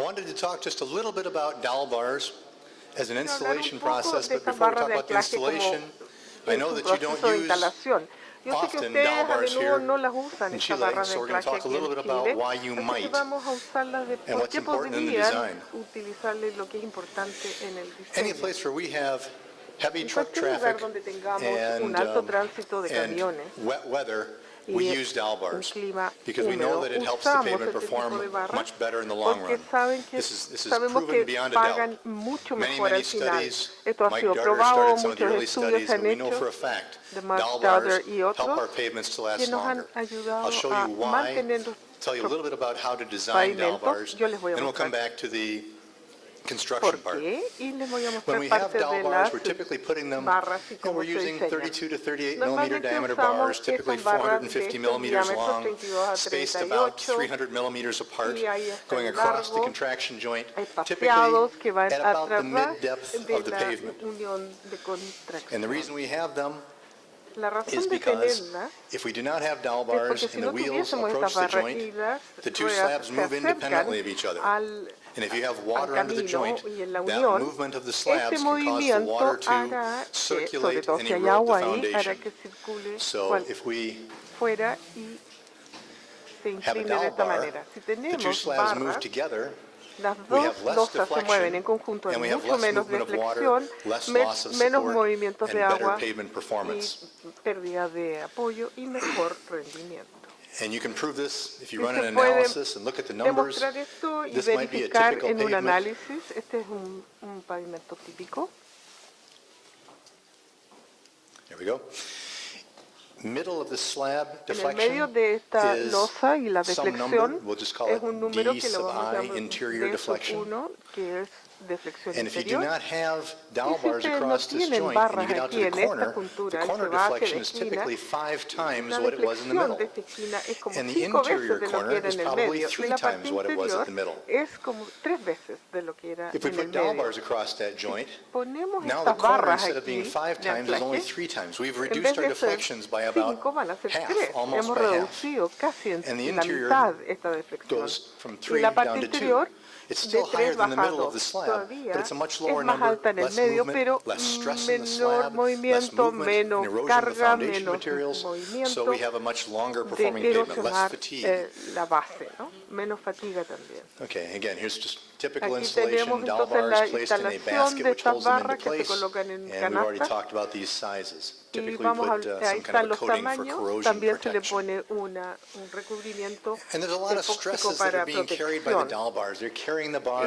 I wanted to talk just a little bit about dowel bars as an Quiero hablar un installation poco process, de but estas before we barras talk de about the anclaje como installation, I es know un that you don't proceso de use instalación. Yo sé que often ustedes dowel a bars menudo here no las usan, in estas Chile, barras de so we're going to anclaje talk a aquí little en bit about Chile, why you así que might vamos a usarlas de and por what's qué important in the podrían design. utilizarles lo que es importante en el Any diseño. place where we have heavy En truck cualquier lugar traffic donde tengamos un and, alto tránsito de and camiones wet weather, we y use dowel un bars clima because we know húmedo, that it helps the usamos pavement este tipo perform de barras much better in the long porque run. This is sabemos proven que beyond a doubt. pagan mucho Many mejor al final. studies, Esto ha Mike sido Darter probado, started some of the muchos early estudios studies, se but han we know for a hecho fact de Mark dowel Darter bars y help otros our pavements to que last nos han longer. ayudado I'll show a you why, mantener tell you a little bit about how to design dowel pavimentos. bars, Yo les voy a then we'll come mostrar back to the construction por part. qué y les voy a When mostrar we have parte dowel de bars, las we're typically putting them, barras y we're cómo se using diseñan. 32 to 38 millimeter Normalmente diameter usamos bars, typically estas barras de 450 estos millimeters diámetros long, 32 a spaced about 38 300 millimeters apart, y ahí está going el across the largo, contraction joint, typically espaciados que van at a about the través mid-depth de of the la pavement. unión de And the contracción. reason we have them La is razón de because tenerla if we do not have dowel es porque bars si and the no wheels tuviésemos approach estas the barras joint, y las the two ruedas slabs se move acercan independently of each other. al And if you have water under the camino joint, y en la that unión, movement of the este slabs can cause the movimiento water to hará que, sobre circulate todo and si hay erode the agua ahí, hará foundation. que circule So if we fuera y se have a incline de dowel esta bar, manera. Si the two tenemos slabs move barras, together, las we dos have less losas se mueven en deflection, conjunto, hay and we have mucho less menos movement of water, deflexión, less loss of menos support, movimientos and de better agua pavement performance. y pérdida de apoyo y mejor rendimiento. And you can prove this if you Y run an se puede analysis and look at the numbers. demostrar esto y This might be a verificar typical en un pavement. análisis. Este es un pavimento típico. There we go. Middle of the slab En el medio deflection de esta is losa y la some deflexión number, we'll just call es it un número D que lo sub vamos a I, llamar interior D sub deflection. 1, que es deflexión And if you do interior. not have Y dowel si bars ustedes no across this tienen joint and you barras get out to aquí the en esta corner, the juntura y corner se va hacia deflection la is esquina, typically 5 times la what it was in the deflexión middle. de esta esquina es como And the 5 interior veces de lo corner que era is en el probably medio y 3 la parte times what it was at interior the middle. es como 3 veces de lo que era If we en el put dowel medio. bars across that joint, Ponemos now the estas corner, barras instead of aquí being 5 de times, is only anclaje, 3 times. We've en vez reduced our de ser deflections by about 5 van a ser half, 3. almost Hemos by half. reducido casi en And the la interior mitad esta deflexión. goes from Y 3 la parte down to 2. interior It's de still higher 3 than the baja a middle of 2. the slab, Todavía but it's a much es lower más number, alta en el less medio, movement, pero less stress in the menor slab, less movimiento, movement and menos erosion of the carga, foundation menos materials, so movimiento we have a much longer de performing pavement, less erosionar fatigue. la base, ¿no? Menos fatiga también. Okay, again, here's just typical Aquí installation, tenemos dowel entonces la bars placed in a instalación basket de which estas holds them into barras que se place, colocan en and we've already canastas. talked about these sizes. Y Typically vamos put ahí some kind están of a los coating for tamaños, corrosion también se le protection. pone un recubrimiento And there's a lot of epóxico stresses that para are being carried by the protección. dowel bars. They're carrying the bar,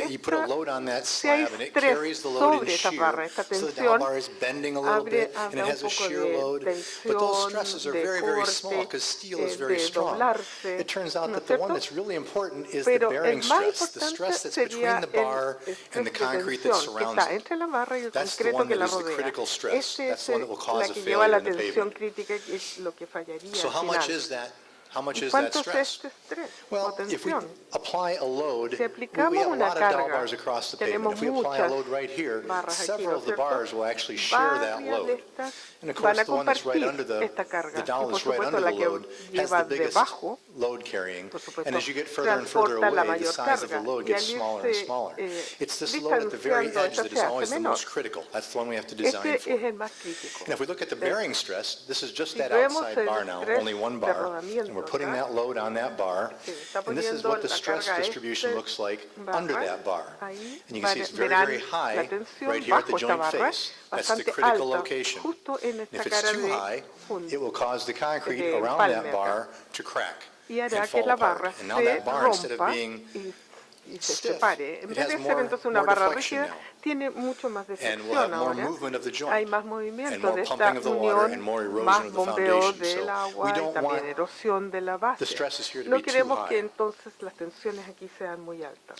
you put a load on that Si hay slab and it estrés carries the load in sobre esta shear. barra, esta So the dowel tensión bar is bending a little bit and it habrá un has a poco shear de load. But those stresses are tensión, de very, very small corte, because steel is very de strong. doblarse, It turns out ¿no that es the one cierto? that's really important is the Pero bearing el más stress, the stress importante that's between sería the bar el and the estrés de concrete that tensión que surrounds está it. entre la barra y el That's the concreto one que that la is the rodea. critical stress. Ese That's es the one that will cause la a que lleva failure la in the tensión pavement. crítica, que es lo que fallaría So al how much final. is that? How much ¿Y is that cuánto es stress? este estrés o Well, if we tensión? apply a load, Si we aplicamos have a una lot of dowel carga, bars across the pavement. tenemos If we apply a muchas load right here, barras aquí, several ¿no of es the cierto? bars will actually share that Varias de load. estas And of van course, a the one that's right compartir under esta the carga. Y dowel por is right supuesto under la the que load, has lleva the biggest debajo, load carrying. por supuesto, And as you get further and further transporta la away, the mayor size of the carga. load Y gets al smaller and irse smaller. It's this load at the very distanciando, edge esta that se is hace always the menor. most critical. That's the one we have to design Este for. es el más crítico. And if we look at the bearing stress, this is just Si that vemos outside el bar now, estrés only one de bar. rodamiento And we're putting acá. that load on that bar. Se está And this is poniendo what the la stress carga distribution este looks like barra. under that bar. Ahí And you can see it's very, verán very high la tensión right here at the bajo esta joint barra, face. That's the bastante critical alta, location. justo en And esta if it's cara too de high, it will cause the concrete de around empalme that acá. bar to crack Y hará and que fall la apart. barra And now se that bar, instead of rompa being y se stiff, separe. En it vez has de ser more entonces una more barra deflection rígida, now. tiene mucho más And we'll have deflexión more ahora. movement of the Hay joint más and movimiento more de esta pumping of the water and unión, more erosion más of the bombeo foundation. del So we agua y don't también want erosión de la base. the stresses here to No be too queremos que high. entonces las tensiones aquí sean muy altas.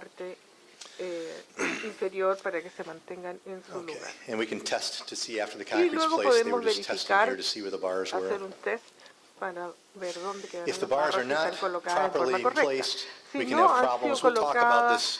parte inferior para que se mantengan en su Okay. lugar. And we can test to see after the Y concrete's luego placed, they were podemos just testing verificar, here to see where the bars were. hacer un test para ver dónde quedan If the las bars barras are si están not colocadas en forma properly correcta. placed, Si we can no have han sido problems. We'll talk about colocadas this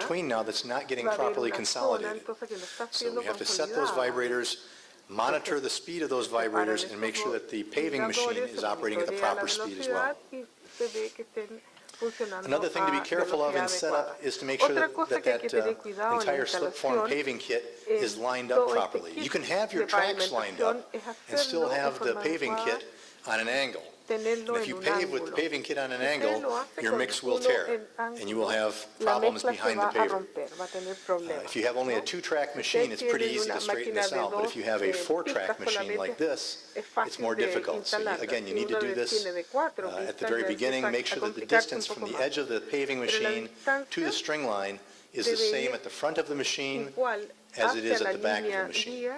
between now that's not getting va a haber properly una zona consolidated. entonces que no está So siendo we have to set those consolidada. vibrators monitor the speed of those vibrators and make sure that the paving machine is operating at the proper speed as well. Another thing to be careful of in setup is to make sure that entire slip-form paving kit is lined up properly. You can have your tracks lined up and still have the paving kit on an angle. And if you pave with the paving kit on an angle, your mix will tear, and you will have problems behind the paver. If you have only a 2-track machine, it's pretty easy to straighten this out, but if you have a 4-track machine like this, it's more difficult. So again, you need to do this at the very beginning, make sure that the distance from the edge of the paving machine to the string line is the same at the front of the machine as it is at the back of the machine.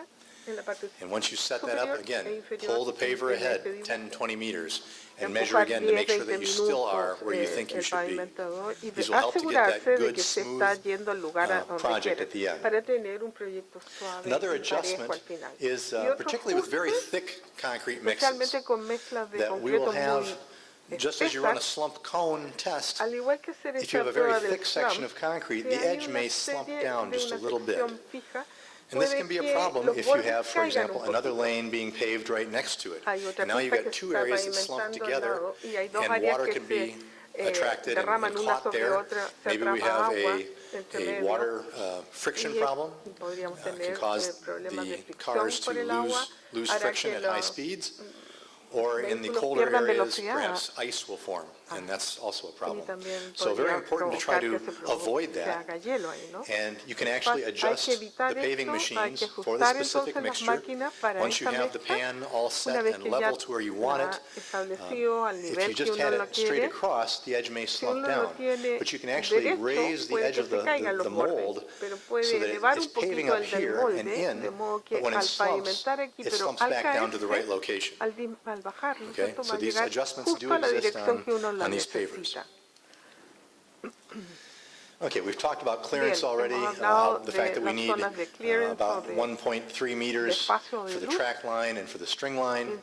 And once you set that up, again, pull the paver ahead 10, 20 meters and measure again to make sure that you still are where you think you should be. These will help to get that good, smooth project at the end. Another adjustment is, particularly with very thick concrete mixes, that we will have, just as you run a slump cone test, if you have a very thick section of concrete, the edge may slump down just a little bit. And this can be a problem if you have, for example, another lane being paved right next to it. And now you've got 2 areas that slump together, and water can be attracted and caught there. Maybe we have a water friction problem. It can cause the cars to lose friction at high speeds. Or in the colder areas, perhaps ice will form, and that's also a problem. So very important to try to avoid that. And you can actually adjust the paving machines for the specific mixture. Once you have the pan all set and level to where you want it, if you just had it straight across, the edge may slump down. But you can actually raise the edge of the mold so that it's paving up here and in, but when it slumps back down to the right location. Okay, so these adjustments do exist on these pavers. Okay, we've talked about clearance already, the fact that we need about 1.3 meters for the track line and for the string line.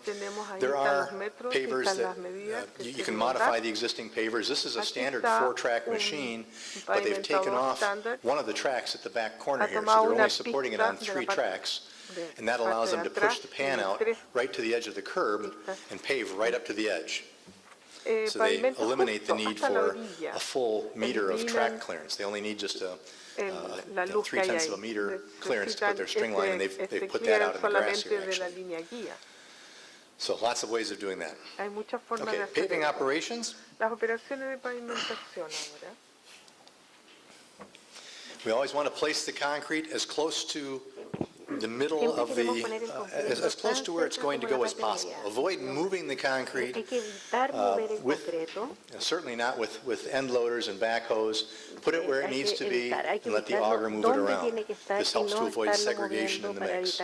There are pavers that you can modify the existing pavers. This is a standard 4-track machine, but they've taken off one of the tracks at the back corner here, so they're only supporting it on 3 tracks. And that allows them to push the pan out right to the edge of the curb and pave right up to the edge. So they eliminate the need for a full meter of track clearance. They only need just a 0.3 of a meter clearance to put their string line, and they've put that out in the grass here, actually. So lots of ways of doing that. Okay, paving operations. We always want to place the concrete as close to the middle of as close to where it's going to go as possible. Avoid moving the concrete, certainly not with end loaders and backhoes. Put it where it needs to be and let the auger move it around. This helps to avoid segregation in the mix.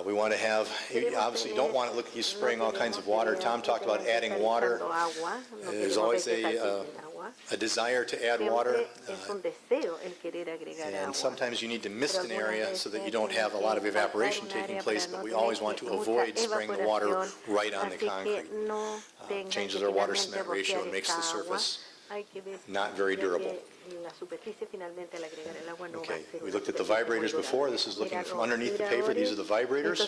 We want to have, obviously you don't want to look at you spraying all kinds of water. Tom talked about adding water. There's always a desire to add water, and sometimes you need to mist an area so that you don't have a lot of evaporation taking place, but we always want to avoid spraying the water right on the concrete. Changes our water cement ratio and makes the surface not very durable. Okay, we looked at the vibrators before. This is looking from underneath the paver. These are the vibrators.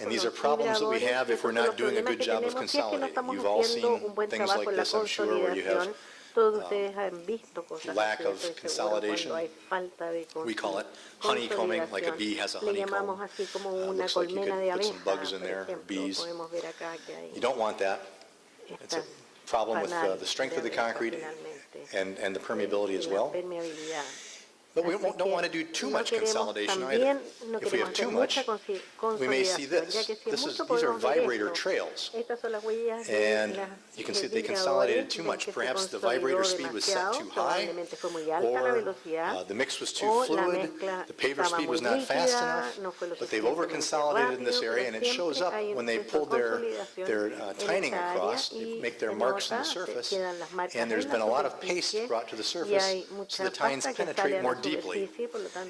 And these are problems that we have if we're not doing a good job of consolidating. You've all seen things like this, I'm sure, where you have lack of consolidation. We call it honeycombing, like a bee has a honeycomb. Looks like you could put some bugs in there, or bees. You don't want that. It's a problem with the strength of the concrete and the permeability as well. But we don't want to do too much consolidation either. If we have too much, we may see this. These are vibrator trails. And you can see they consolidated too much. Perhaps the vibrator speed was set too high, or the mix was too fluid, the paver speed was not fast enough, but they've over-consolidated in this area, and it shows up when they pull their tining across, they make their marks in the surface, and there's been a lot of paste brought to the surface, so the tines penetrate more deeply,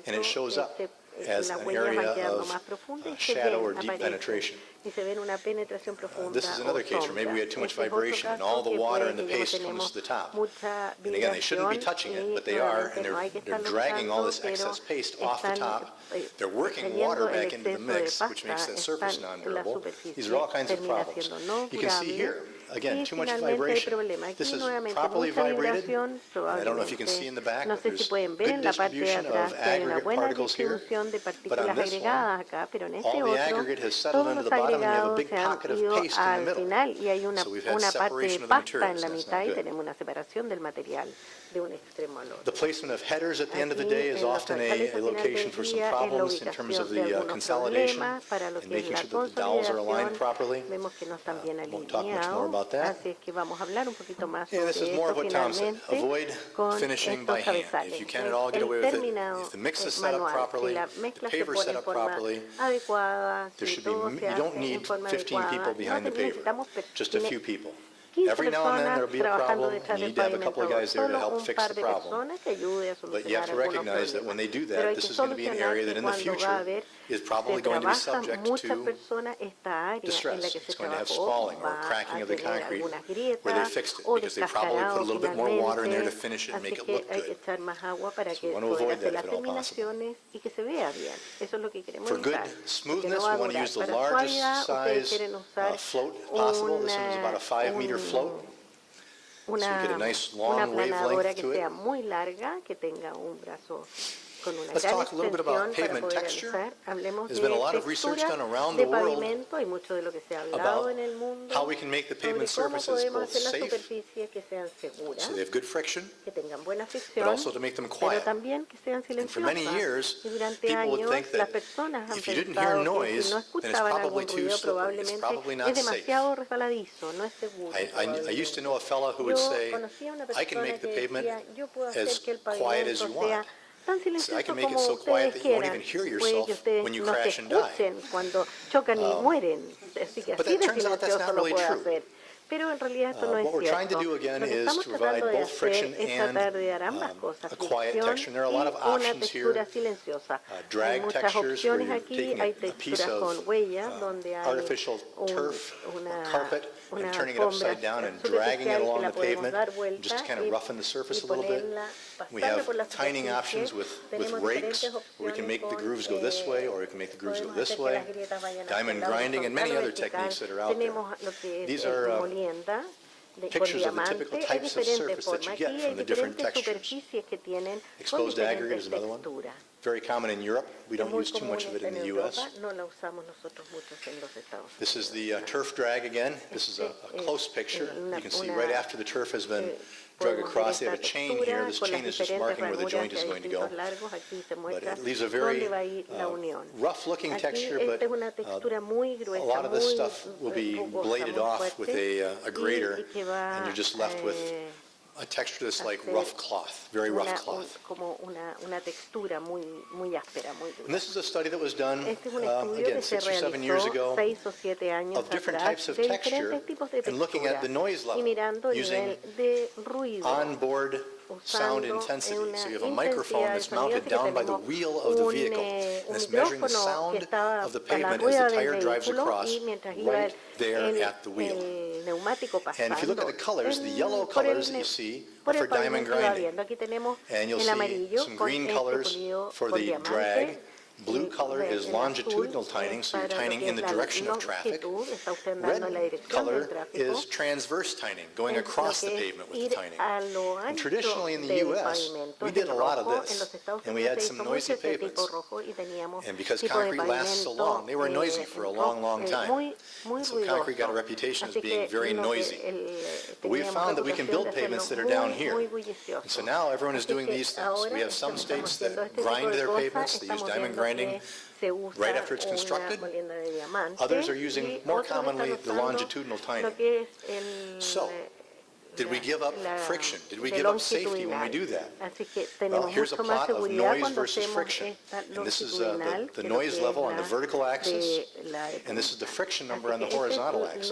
and it shows up. as las an huellas van area quedando of más profundas y se shadow or ven, deep aparecen, penetration. y se ven una penetración profunda This is o another case where maybe we sombra. had too much Este es otro vibration and all caso the que water puede in the que ya no paste comes tenemos to the top. mucha And again, they shouldn't be vibración touching it, y but they are, and nuevamente no hay que they're estarlo dragging all tocando, this pero excess paste off the están top. They're working water cayendo el back into the exceso de mix, which makes pasta, that surface están en la non-durable. superficie, These are all kinds of termina problems. siendo no You can see durable. here, again, Y too much finalmente hay vibration. problema. This Aquí is nuevamente properly mucha vibrated. vibración, I don't know if you can see in the back, no but sé si there's pueden ver good en la parte de distribution atrás of que hay una aggregate buena particles here. distribución de But on partículas this one, agregadas acá, pero en este all the otro aggregate has settled todos into los the bottom and you have a agregados big se han pocket of ido paste in the al middle. final y hay una So we've had parte de separation of the pasta en materials, la and that's mitad not y good. tenemos una separación del material de un extremo al The otro. placement of headers at the end of the Aquí, day is en los often altares a al final location del for some día, es la problems in terms of ubicación de the algunos consolidation problemas para lo and que es making la sure that the dowels are aligned consolidación. properly. Vemos que no están bien Won't talk much more alineados, about that. así es que vamos a hablar un poquito más Yeah, sobre this is more esto of what Tom said. finalmente Avoid con finishing by estos hand. cabezales. If you can at all, get El away with it. terminado If the mix is set up manual, si properly, la the mezcla se paver pone set en up forma properly, adecuada, there si should todo be, se you don't hace en need forma 15 adecuada, people behind the paver, necesitamos just a few people. 15 Every now and then there'll personas be a trabajando problem, detrás and you del need to have a couple of pavimentador, guys there to solo help un fix par the de problem. personas que ayude a But you have solucionar to algunos recognize that when they problemas. do Pero that, hay this que is going to be an solucionar area que that in the cuando va a future haber is se probably going to be trabaja subject muchas to personas, esta área en la distress. que se It's going to have trabajó spalling or va cracking a of the tener concrete algunas where they grietas fixed it, o because they probably put a descascarado little bit more water in there to finalmente, finish it and así make it que look hay que good. echar más agua para So we que want to poder avoid hacer that las if at all possible. terminaciones y que se vea bien. Eso es lo que queremos For good evitar, porque smoothness, no va a we want to durar. use the Para largest suavidad, ustedes size quieren usar float possible. This one is about a 5-meter float. So we get a nice una long planadora wavelength que to sea it. muy larga, que tenga un brazo con una Let's gran talk a little bit about extensión para pavement poder texture. realizar. Hablemos There's de been a lot of research textura done around de the world pavimento y mucho de lo que se ha hablado about en el mundo how we can make the sobre pavement cómo surfaces podemos both hacer las safe, superficies que sean seguras, so they have good friction, que tengan buena but fricción, also to make them pero quiet. también que sean And for many silenciosas. years, Y durante people would años think las that personas han if you didn't hear pensado que noise, si no then it's escuchaban probably algún too ruido slippery. It's probably probablemente not es safe. demasiado resbaladizo, no es seguro. I used to know a fellow who would Yo say, conocí a una I can persona make the que pavement decía, yo puedo hacer as que el quiet as pavimento you sea want. tan So I silencioso can make it como so quiet ustedes that you won't quieran, even hear puede yourself que ustedes when you no se crash and die. escuchen cuando chocan y mueren, así que But así that de turns out that's silencioso not lo really puede true. hacer. Pero en realidad esto no es What we're trying to cierto. do again Lo que is estamos to tratando provide de both friction hacer es and tratar de dar ambas cosas, a quiet fricción texture. And there are a lot of y una options textura here. silenciosa. Drag Hay muchas textures where opciones you're aquí, taking hay a piece texturas of con huellas donde hay artificial turf or carpet and una turning it alfombra upside down and dragging it superficial que along la the podemos pavement dar vuelta just to kind of roughen the surface a little bit. We pasarla have por la tining superficie. options with Tenemos rakes diferentes where we can opciones make the con, grooves go this way or we can make the grooves go podemos this hacer que way. las grietas vayan hacia Diamond el lado grinding and many horizontal o other vertical. techniques that are out there. Tenemos lo que es These are molienda con pictures of the diamante. typical Hay types of diferentes surface that you formas. get Aquí from hay the different diferentes textures. superficies que tienen con Exposed aggregate diferentes is another one. texturas. Very common in Europe. We Es don't muy use too común much of it in en the Europa, U.S. no la usamos nosotros muchos en los Estados Unidos. This is the turf drag again. This is a close picture. You can see right after the turf has been drug across. They have a chain here. This chain is just marking where the joint is going to go. But it leaves a very rough-looking texture, but a lot of this stuff will be bladed off with a grater, and you're just left with a texture that's like rough cloth, very rough cloth. Como una textura muy áspera, muy dura. And this is a study that was done, Este es un estudio again, que se 6 or 7 years realizó ago, 6 o 7 años of different atrás types of de texture diferentes tipos de and looking at the noise textura y level mirando el using nivel de ruido. onboard sound Usando intensity. una So you have a microphone that's mounted down by the wheel of the vehicle, and it's measuring the sound of the pavement as the tire drives across right there at the wheel. And if you look at the colors, the yellow colors that you see are for diamond grinding. And you'll see some green colors for the drag. Blue color is longitudinal tining, so you're tining in the direction of traffic. Red color is transverse tining, going across the pavement with the tining. And traditionally in the U.S., we did a lot of this, and we had some noisy pavements. And because concrete lasts so long, they were noisy for a long, long time. And so concrete got a reputation as being very noisy. But we have found that we can build pavements that are down here. And so now everyone is doing these things. We have some states that grind their pavements, they use diamond grinding right after it's constructed. Others are using, more commonly, the longitudinal tining. So, did we give up friction? Did we give up safety when we do that? Well, here's a plot of noise versus friction. And this is the noise level on the vertical axis, and this is the friction number on the horizontal axis.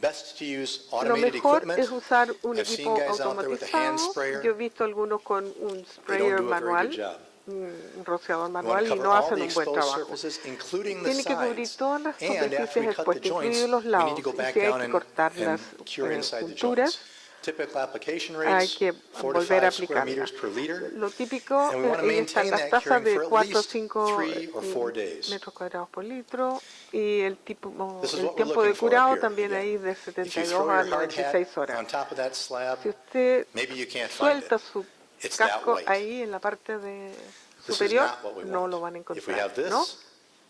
Best to use Lo automated mejor equipment. es usar un I've seen equipo guys out there with a hand automatizado. sprayer. Yo he visto algunos con un They don't sprayer do a very good manual, job. un rociador We want manual, to y cover no all hacen the un buen exposed trabajo. surfaces, including the Tiene que cubrir sides. todas las And after we superficies cut the expuestas, joints, incluidos los we need lados. to go Y back si hay down que cortar and las cure inside the junturas, joints. Typical application hay rates, que 4 to volver a 5 square aplicarla. meters per liter. Lo típico And we want to están maintain las that tasas curing de for at 4 o least 5 3 or 4 days. metros cuadrados por litro y el This is el what we're tiempo de looking for up curado here. también Again, ahí de if you 72 throw a your hard hat 96 horas. on top of that slab, Si usted maybe you can't find it. suelta su It's that casco white. ahí en la parte de This is superior, not what we no want. lo van a If we encontrar, have this, ¿no?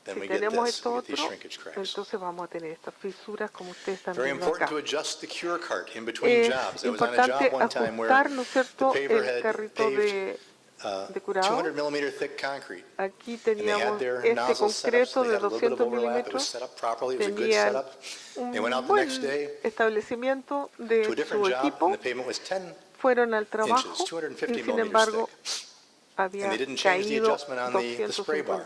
then Si we get tenemos this. esto We get these otro, shrinkage cracks. entonces vamos a tener estas fisuras como ustedes están Very viendo important acá. to adjust the cure cart in between Es jobs. I was on a job importante one time where ajustar, ¿no es the cierto?, paver el had carrito paved de curado. 200 millimeter thick concrete. Aquí And they had teníamos their este nozzles set up so concreto they de had a little bit of 200 overlap. It was milímetros. set up properly. It was a good Tenían setup. They went un out the next buen day establecimiento to a de different su job equipo, and the pavement was 10 fueron al trabajo inches, 250 y sin millimeters embargo thick. había And they didn't change the caído adjustment on the spray bar.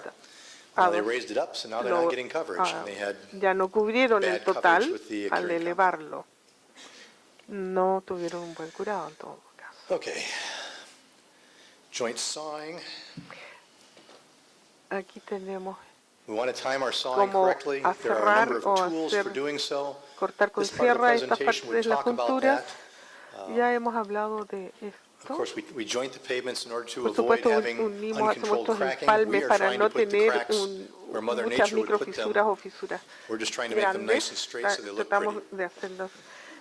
250. They raised it up, so now they're not getting coverage. And they had Ya no cubrieron el bad total coverage with the al curing elevarlo. No tuvieron un buen curado en todo caso. Okay. Joint sawing. Aquí tenemos We want to time our sawing Cómo correctly. There are a number of aserrar o tools hacer- for doing so. cortar con This part of the sierra esta presentation, parte we de la talk about juntura. that. Ya hemos hablado de Of esto. course, we joint the pavements in order to Por avoid supuesto, having unimos, hacemos uncontrolled estos cracking. We empalmes are para trying to no put the tener cracks where Mother muchas Nature would put microfisuras them. o fisuras We're just trying to make them nice and grandes. straight so they look Tratamos pretty. de hacerlas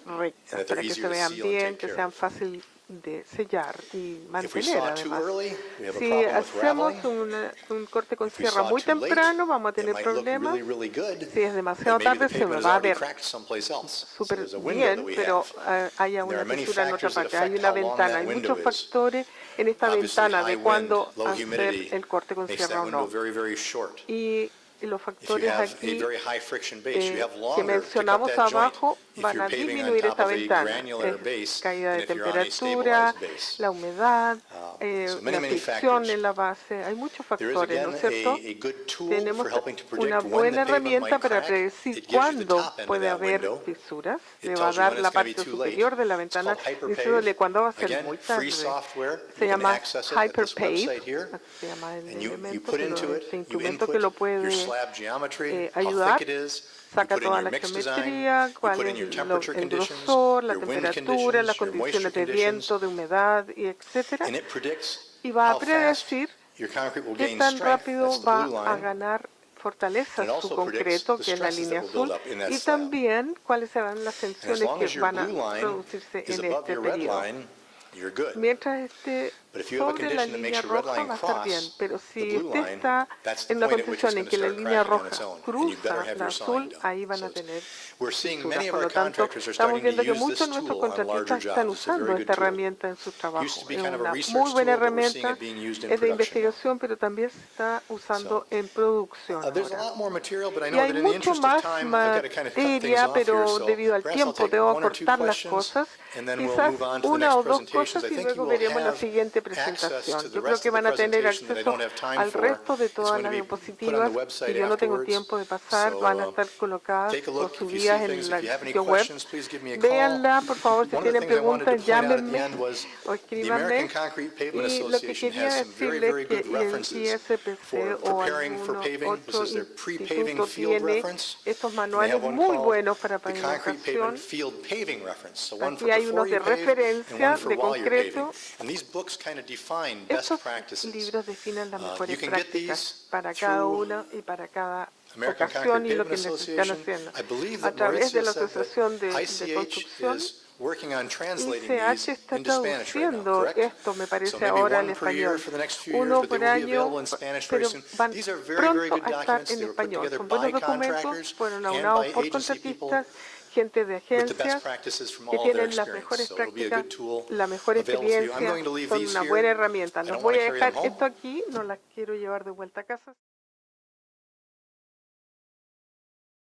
And rectas that they're para que easier se to vean seal and bien, take que care sean of. fácil de sellar y If we mantener saw too además. early, we have a Si problem with hacemos raveling. un corte con If we sierra saw muy too late, temprano, vamos a it tener might look problemas. really, really good, Si es but demasiado maybe the tarde, se pavement me is va a already ver cracked someplace else. So súper there's a window that bien, we pero have. haya There are una many fisura en otra factors that parte. Hay affect una how long ventana, that hay window muchos is. factores en esta Obviously, ventana high de wind, cuándo low hacer humidity el corte con makes sierra that o window no. very, very short. Y los If you factores have a aquí very high friction base, you have que longer to cut mencionamos that joint abajo if van you're a paving on disminuir top esta of a ventana. granular base Caída than de if you're on a temperatura, stabilized base. la humedad, So many, la many fricción factors. en la base. Hay muchos There is factores, ¿no again es cierto? a good tool Tenemos for helping to una predict when the buena pavement herramienta might para crack. predecir It gives you the cuándo top end of puede that haber window. fisuras. It Le va a tells you dar when la it's going to be parte too late. superior de la It's ventana called hyperpave. diciéndole cuándo va a ser Again, muy free tarde. software. Se You can llama access it at this hyperpave, website here. así se llama el And you elemento, put pero into it, este you instrumento que input lo your puede slab geometry, how ayudar. thick it is. You Saca put in toda your la mix design. geometría, You cuál put in es your temperature el conditions, grosor, la your wind temperatura, las conditions, your moisture condiciones de conditions, viento, de humedad, y etcétera. and it predicts Y va a how fast predecir your concrete will qué gain tan strength. rápido That's the va blue a line. ganar fortaleza And it su also concreto, predicts que es the la stresses línea that will build azul, up in that y slab. también cuáles serán las And as tensiones long que as your van a blue line producirse is en above este your red periodo. line, you're good. Mientras esté But if you have a sobre la condition that makes línea your red roja line va a estar bien, cross pero the si blue usted line, está that's the en la point at which it's condición en going to que la start línea cracking on roja its own, and you better cruza have la your sawing azul, done. ahí van So a tener we're seeing fisuras. many of Por our lo tanto, contractors are estamos starting to viendo que use muchos this de nuestros tool on larger contratistas están jobs. It's a usando very esta good tool. herramienta en su trabajo. Used to be Es kind of a una research muy buena tool, but we're seeing herramienta, it being used in es de production now. investigación, pero también se está usando en producción There's a ahora. lot more material, but I Y know hay that in the mucho interest of más time, I've got to kind of cut things materia, off here. pero So debido al perhaps I'll tiempo take debo one or two acortar las questions, cosas. and then we'll Quizás move on to the una next o dos presentations. cosas I y think you luego will veremos la have siguiente access to presentación. the Yo creo rest que of the van a tener presentation that I acceso don't have time al for. resto de It's todas going to las be put on the diapositivas que website yo no tengo afterwards. tiempo de pasar, van a estar colocadas Take a o look. If you see subidas en things, el if you have any sitio web. questions, please give me a call. Véanla, por favor, si One of the tienen things I wanted to preguntas, point out at the llámenme end was o the American escríbanme. Concrete Pavement Y lo que Association quería has some very, decirles very que good el references ISPC for o preparing for algún paving. This otro is their pre-paving instituto field tiene reference. estos And they manuales have one muy called buenos para the Concrete pavimentación. Pavement Field Paving Reference. So one for Aquí hay before unos you de pave and referencia one for de while you're paving. concreto. And these books kind of define best Estos practices. libros definen las You mejores can get prácticas these para cada through una y para cada American ocasión Concrete y lo Pavement que necesitan Association. haciendo. I believe A that través de Mauricio la said Asociación that de ICH Construcción, is working on translating ICH these está into Spanish right now, traduciendo correct? esto, me So parece maybe ahora al one per year español. for the next few years, Uno but they por will be año, available in Spanish very pero soon. van These are very, very pronto good a estar documents. en They were put español. together Son by buenos documentos, contractors fueron and aunados by por agency people contratistas, gente de with the best agencias practices from que all of their tienen las experience. mejores So it'll be a prácticas, good tool la mejor available to you. I'm experiencia, going to leave son these una here. buena herramienta. I Los don't voy want a to carry them dejar home. esto aquí, no las quiero llevar de vuelta a casa.